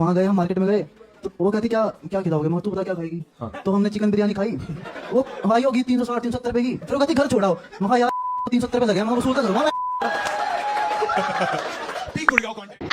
वहाँ गए, हम मार्केट में गए तो वो कहती क्या क्या खिलाओगे, मैं तू बता क्या खाएगी। तो हमने चिकन बिरयानी खाई, वो हमारी होगी 360 370 रुपए की। फिर वो कहती घर छोड़ाओ, मैं यार 370 रुपए लगे, मैं वसूल कर दूंगा।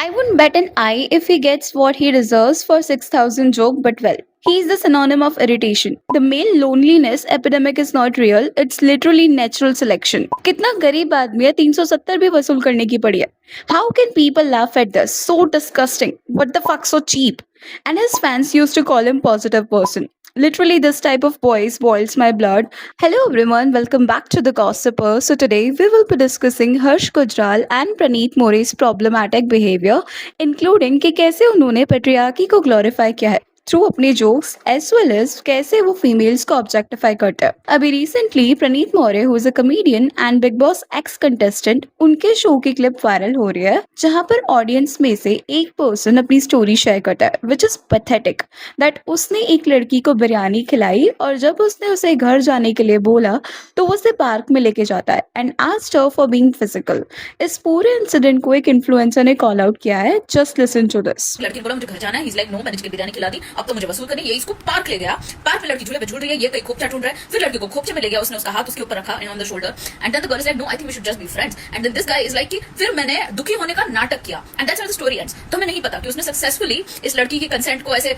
I wouldn't bet an eye if he gets what he deserves for 6,000 joke, but well, he is the synonym of irritation. The male loneliness epidemic is not real, it's literally natural selection. कितना गरीब आदमी है, 370 भी वसूल करने की पड़ी है. How can people laugh at this? So disgusting. What the fuck, so cheap? And his fans used to call him positive person. Literally, this type of voice boils my blood. Hello, everyone. Welcome back to The Gossiper. So, today we will be discussing Harsh Gujral and Praneet More's problematic behavior, including कि कैसे उन्होंने patriarchy को glorify किया है through अपने jokes as well as कैसे वो females को ऑब्जेक्टिफाई करते हैं. अभी recently Praneet Maurya who is a comedian and Bigg Boss ex contestant, उनके शो की क्लिप वायरल हो रही है जहां पर ऑडियंस में से एक पर्सन अपनी स्टोरी शेयर करता है विच इज पैथेटिक दैट उसने एक लड़की को बिरयानी खिलाई और जब उसने उसे घर जाने के लिए बोला तो वो उसे पार्क में लेके जाता है and asked her for being physical. इस पूरे इंसिडेंट को एक इन्फ्लुएंसर ने कॉल आउट किया है. Just listen to this. लड़की बोला मुझे घर जाना है, ही इज लाइक नो, मैंने चिकन बिरयानी खिला दी, अब तो मुझे वसूल करनी है. ये इसको पार्क ले गया, पार्क में लड़की झूले पे झूल रही है, ये कहीं खोपचा ढूंढ रहा है, फिर लड़की को खोपचे में ले गया, उसने उसका हाथ उसके ऊपर रखा on the shoulder and then the girl is like no, I think we should just be friends. And then this guy is like कि फिर मैंने दुखी होने का नाटक किया and that's how the story ends. तो हमें नहीं पता कि उसने सक्सेसफुली इस लड़की की कंसेंट को ऐसे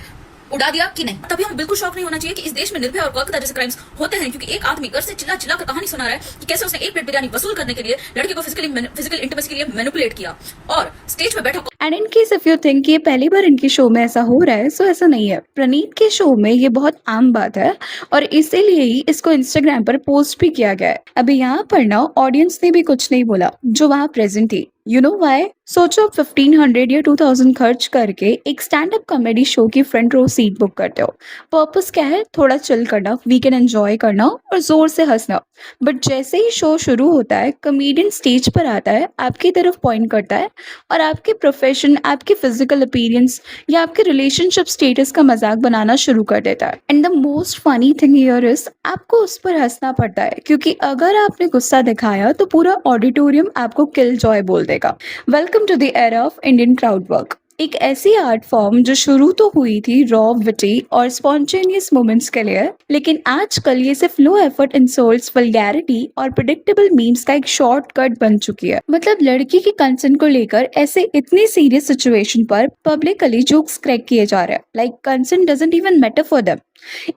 उड़ा दिया कि नहीं. तभी हमें बिल्कुल शौक नहीं होना चाहिए कि इस देश में निर्भया और कोलकाता जैसे क्राइम्स होते हैं, क्योंकि एक आदमी घर से चिल्ला चिल्ला कर कहानी सुना रहा है कि कैसे उसने एक प्लेट बिरयानी वसूल करने के लिए लड़की को फिजिकल इंटीमेसी के लिए मैनिपुलेट किया और स्टेज पे बैठा. And in case if you think ये पहली बार इनके शो में ऐसा हो रहा है, सो ऐसा नहीं है. प्रणीत के शो में ये बहुत आम बात है और इसीलिए ही इसको इंस्टाग्राम पर पोस्ट भी किया गया है. अभी यहाँ पर ना ऑडियंस ने भी कुछ नहीं बोला जो वहाँ प्रेजेंट थी. You know why? सोचो आप 1500 या 2000 खर्च करके एक स्टैंड अप कॉमेडी शो की फ्रंट रो सीट बुक करते हो. पर्पस क्या है? थोड़ा चिल करना, वीकेंड एंजॉय करना और जोर से हंसना. बट जैसे ही शो शुरू होता है, कॉमेडियन स्टेज पर आता है, आपकी तरफ पॉइंट करता है और आपके प्रोफेशन, आपके फिजिकल अपीयरेंस या आपके रिलेशनशिप स्टेटस का मजाक बनाना शुरू कर देता है. And the most funny thing here is आपको उस पर हंसना पड़ता है क्योंकि अगर आपने गुस्सा दिखाया तो पूरा ऑडिटोरियम आपको किल जॉय बोल देगा. Welcome to the era of Indian crowd work. एक ऐसी आर्ट फॉर्म जो शुरू तो हुई थी रॉ, विटी और स्पॉन्टेनियस मोमेंट्स के लिए, लेकिन आजकल ये सिर्फ लो एफर्ट इंसल्ट्स, वल्गैरिटी और प्रेडिक्टेबल मीम्स का एक शॉर्टकट बन चुकी है. मतलब लड़की की कंसेंट को लेकर ऐसे इतनी सीरियस सिचुएशन पर पब्लिकली जोक्स क्रैक किए जा रहे हैं like consent doesn't even matter for them.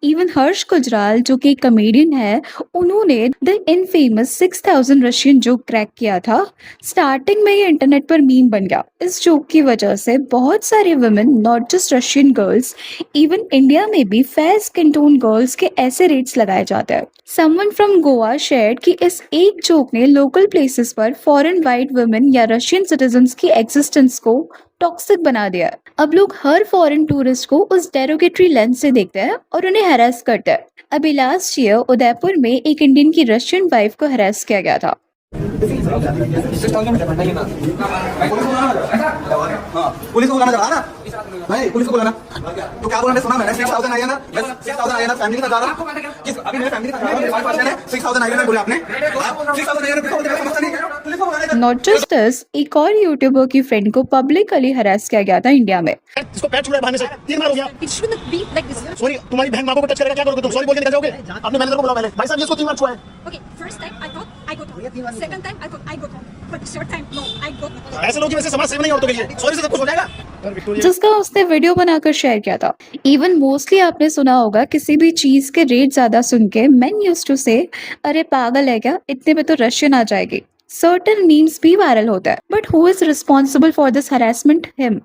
Even Harsh Gujral जो कि कॉमेडियन है, उन्होंने the infamous 6000 Russian joke crack किया था. स्टार्टिंग में ये इंटरनेट पर मीम बन गया. इस जोक की वजह से बहुत सारे women, not just Russian girls, even India में भी फेयर स्किन टोन गर्ल्स के ऐसे रेट्स लगाए जाते हैं. समवन फ्रॉम गोवा शेयर्ड कि इस एक जोक ने लोकल प्लेसेस पर फॉरेन वाइट वुमेन या रशियन सिटीजन्स की एग्जिस्टेंस को टॉक्सिक बना दिया. अब लोग हर फॉरेन टूरिस्ट को उस डेरोगेटरी लेंस से देखते हैं और उन्हें हैरेस करते हैं. अभी लास्ट ईयर उदयपुर में एक इंडियन की रशियन वाइफ को हैरेस किया गया था. पुलिस को बुलाना, ना नहीं पुलिस को बुलाना तो क्या बोला, सुना मैंने 6000 आई है ना, 6000 आई है ना, फैमिली के साथ जा रहा हूं. किस अभी मेरे फैमिली के साथ जा रहा हूं, मेरे पास है 6000 आई है ना, बोले आपने 6000 आई है ना, समझता नहीं है. पुलिस को बुलाना. नॉट जस्ट दिस, एक और यूट्यूबर की फ्रेंड को पब्लिकली हरास किया गया था इंडिया में. इसको पैर छू रहा है बाहर से 3 बार हो गया. It shouldn't be like this. Sorry, तुम्हारी बहन मां को टच करेगा क्या करोगे तुम? सॉरी बोल के निकल जाओगे. आपने मैनेजर को बुलाओ पहले. भाई साहब ये इसको 3 बार छुआ है. Okay, first time I got wrong. Second time I got wrong. But third time, no, I got wrong. ऐसे लोग की वजह से समाज सेव नहीं औरतों के लिए. सॉरी से सब कुछ हो जाएगा. जिसका उसने वीडियो बनाकर शेयर किया था. इवन मोस्टली आपने सुना होगा किसी भी चीज के रेट ज्यादा सुन के मेन यूज्ड टू से अरे पागल है क्या, इतने में तो रशियन आ जाएगी. सर्टेन मीम्स भी वायरल होता है. But who is responsible for this harassment? Him.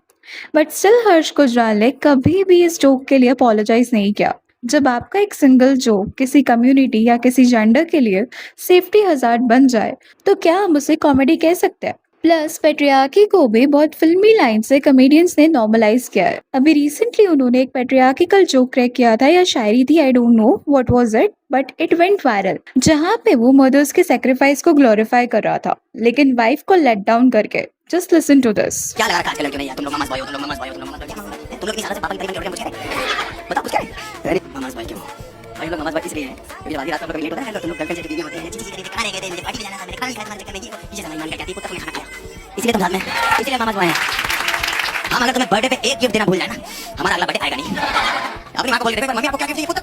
But still Harsh Gujral ने कभी भी इस जोक के लिए अपोलोजाइज नहीं किया. जब आपका एक सिंगल जोक किसी कम्युनिटी या किसी जेंडर के लिए सेफ्टी हजार्ड बन जाए तो क्या हम उसे कॉमेडी कह सकते हैं? प्लस पेट्रियार्की को भी बहुत फिल्मी लाइन से कॉमेडियंस ने नॉर्मलाइज किया है. अभी रिसेंटली उन्होंने एक पेट्रियार्किकल जोक क्रैक किया था या शायरी थी, I don't know what was it, but it went viral, जहां पे वो मदर्स के सैक्रिफाइस को ग्लोरीफाई कर रहा था लेकिन वाइफ को लेट डाउन करके. Just listen to this. क्या लगा रखा आजकल लड़कियों ने यार, तुम लोग मामास बॉय हो, तुम लोग मामास बॉय हो, तुम लोग मामास बॉय हो, तुम लोग इतनी सालों से पापा की तारीफ करके मुझे कह रहे हैं. बताओ कुछ क्या है? अरे मामास बॉय क्यों? भाई लोग मामास बॉय इसलिए हैं क्योंकि जब आधी रात को लेट होता है तो तुम लोग गर्लफ्रेंड से बीवी होते हैं, चीची करेंगे, खाने गए थे, मुझे पार्टी में जाना था, मैंने खाना खाया तुम्हारे चक्कर में, ये चीजें समझ मान करके आती है, कुत्ता कोई खाना खाया, इसलिए तुम साथ में, इसलिए मामास बॉय हैं. हम अगर तुम्हें बर्थडे पे एक गिफ्ट देना भूल जाए ना, हमारा अगला बर्थडे आएगा नहीं। अपनी माँ को बोल के देखो, मम्मी आपको क्या गिफ्ट चाहिए पुत्र?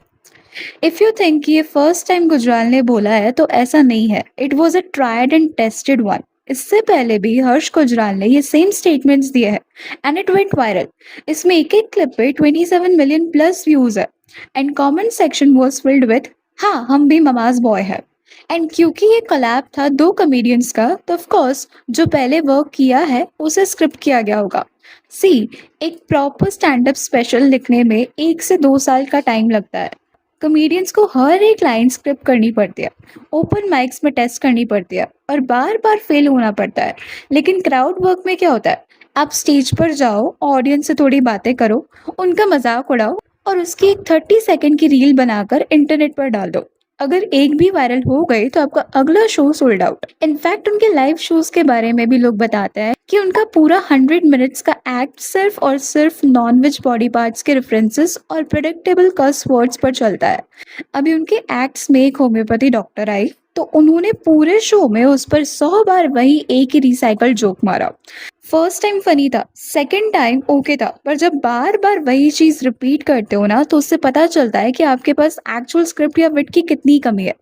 इफ यू थिंक ये फर्स्ट टाइम गुजराल ने बोला है तो ऐसा नहीं है, it was a tried and tested one. इससे पहले भी हर्ष गुजराल ने ये सेम स्टेटमेंट्स दिए हैं एंड इट वेंट वायरल। इसमें एक एक क्लिप पे 27 मिलियन प्लस व्यूज है and comment section was filled with हाँ हम भी ममाज बॉय है। एंड क्योंकि ये कोलैब था दो कॉमेडियंस का, तो ऑफ कोर्स जो पहले वर्क किया है उसे स्क्रिप्ट किया गया होगा। सी, एक प्रॉपर स्टैंड अप स्पेशल लिखने में 1 से 2 साल का टाइम लगता है। कॉमेडियंस को हर एक लाइन स्क्रिप्ट करनी पड़ती है, ओपन माइक्स में टेस्ट करनी पड़ती है और बार बार फेल होना पड़ता है। लेकिन क्राउड वर्क में क्या होता है, आप स्टेज पर जाओ, ऑडियंस से थोड़ी बातें करो, उनका मजाक उड़ाओ और उसकी एक 30 सेकंड की रील बनाकर इंटरनेट पर डाल दो। अगर एक भी वायरल हो गई तो आपका अगला शो सोल्ड आउट। इनफैक्ट उनके लाइव शोज के बारे में भी लोग बताते हैं कि उनका पूरा 100 मिनट्स का एक्ट सिर्फ और सिर्फ नॉनवेज बॉडी पार्ट्स के रेफरेंसेस और प्रेडिक्टेबल कर्स वर्ड्स पर चलता है। अभी उनके एक्ट्स में एक होम्योपैथी डॉक्टर आई तो उन्होंने पूरे शो में उस पर 100 बार वही एक ही रिसाइकल जोक मारा। फर्स्ट टाइम फनी था, सेकंड टाइम ओके था, पर जब बार बार वही चीज रिपीट करते हो ना तो उससे पता चलता है कि आपके पास एक्चुअल स्क्रिप्ट या विट की कितनी कमी है।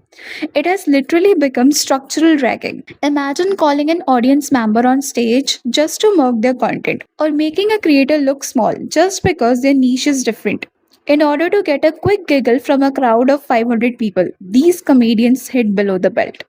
It has literally become structural ragging. Imagine calling an audience member on stage just to mock their content, or making a creator look small just because their niche is different. In order to get a quick giggle from a crowd of 500 people, these comedians hit below the belt.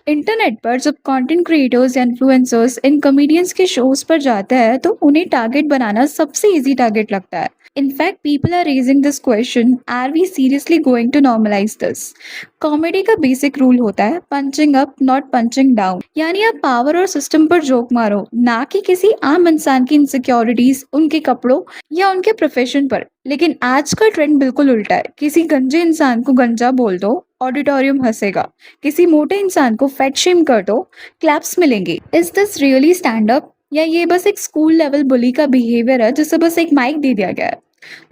Internet पर जब content creators या influencers इन comedians के shows पर जाते हैं तो उन्हें target बनाना सबसे इजी टारगेट लगता है। In fact people are raising this question, are we seriously going to normalise this? Comedy का बेसिक रूल होता है punching up not punching down, यानी आप पावर और सिस्टम पर जोक मारो, ना कि किसी आम इंसान की इनसिक्योरिटीज, उनके कपड़ों या उनके प्रोफेशन पर। लेकिन आज का ट्रेंड बिल्कुल उल्टा है, किसी गंजे इंसान को गंजा बोल दो, ऑडिटोरियम हंसेगा, किसी मोटे इंसान को फैट शेम कर दो, क्लैप्स मिलेंगे। Is this really stand up या ये बस एक स्कूल लेवल बुली का बिहेवियर है जिसे बस एक माइक दे दिया गया है?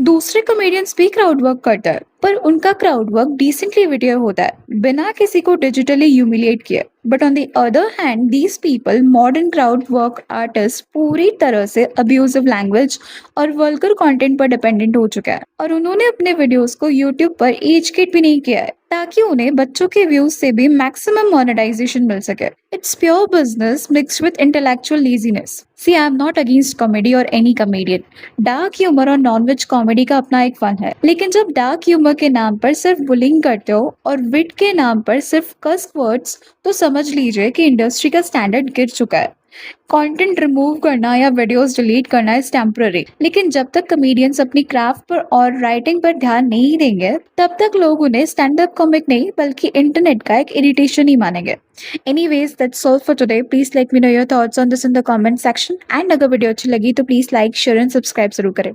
दूसरे कॉमेडियंस भी क्राउड वर्क करता है पर उनका क्राउड वर्क डिसेंटली वीडियो होता है बिना किसी को डिजिटली ह्यूमिलिएट किए। But on the other hand these people, modern crowd work artist, पूरी तरह से अब्यूजिव लैंग्वेज और वल्गर कंटेंट पर डिपेंडेंट हो चुका है और उन्होंने अपने वीडियोस को यूट्यूब पर एज किट भी नहीं किया है ताकि उन्हें बच्चों के व्यूज से भी मैक्सिमम मोनेटाइजेशन मिल सके। It's pure business mixed with intellectual laziness. See, I am not against comedy और एनी कॉमेडियन। डार्क ह्यूमर और नॉनवेज कॉमेडी का अपना एक फन है, लेकिन जब डार्क ह्यूमर के नाम पर सिर्फ बुलिंग करते हो और विट के नाम पर सिर्फ कस वर्ड्स, तो समझ लीजिए कि इंडस्ट्री का स्टैंडर्ड गिर चुका है। कंटेंट रिमूव करना या वीडियोस डिलीट करना इज टेम्पररी, लेकिन जब तक कॉमेडियंस अपनी क्राफ्ट पर और राइटिंग पर ध्यान नहीं देंगे तब तक लोग उन्हें स्टैंड अप कॉमिक नहीं बल्कि इंटरनेट का एक इरिटेशन ही मानेंगे। Anyways, that's all for today. Please let me know your thoughts on this in the comment section. And अगर वीडियो अच्छी लगी तो please like, share and subscribe जरूर करें।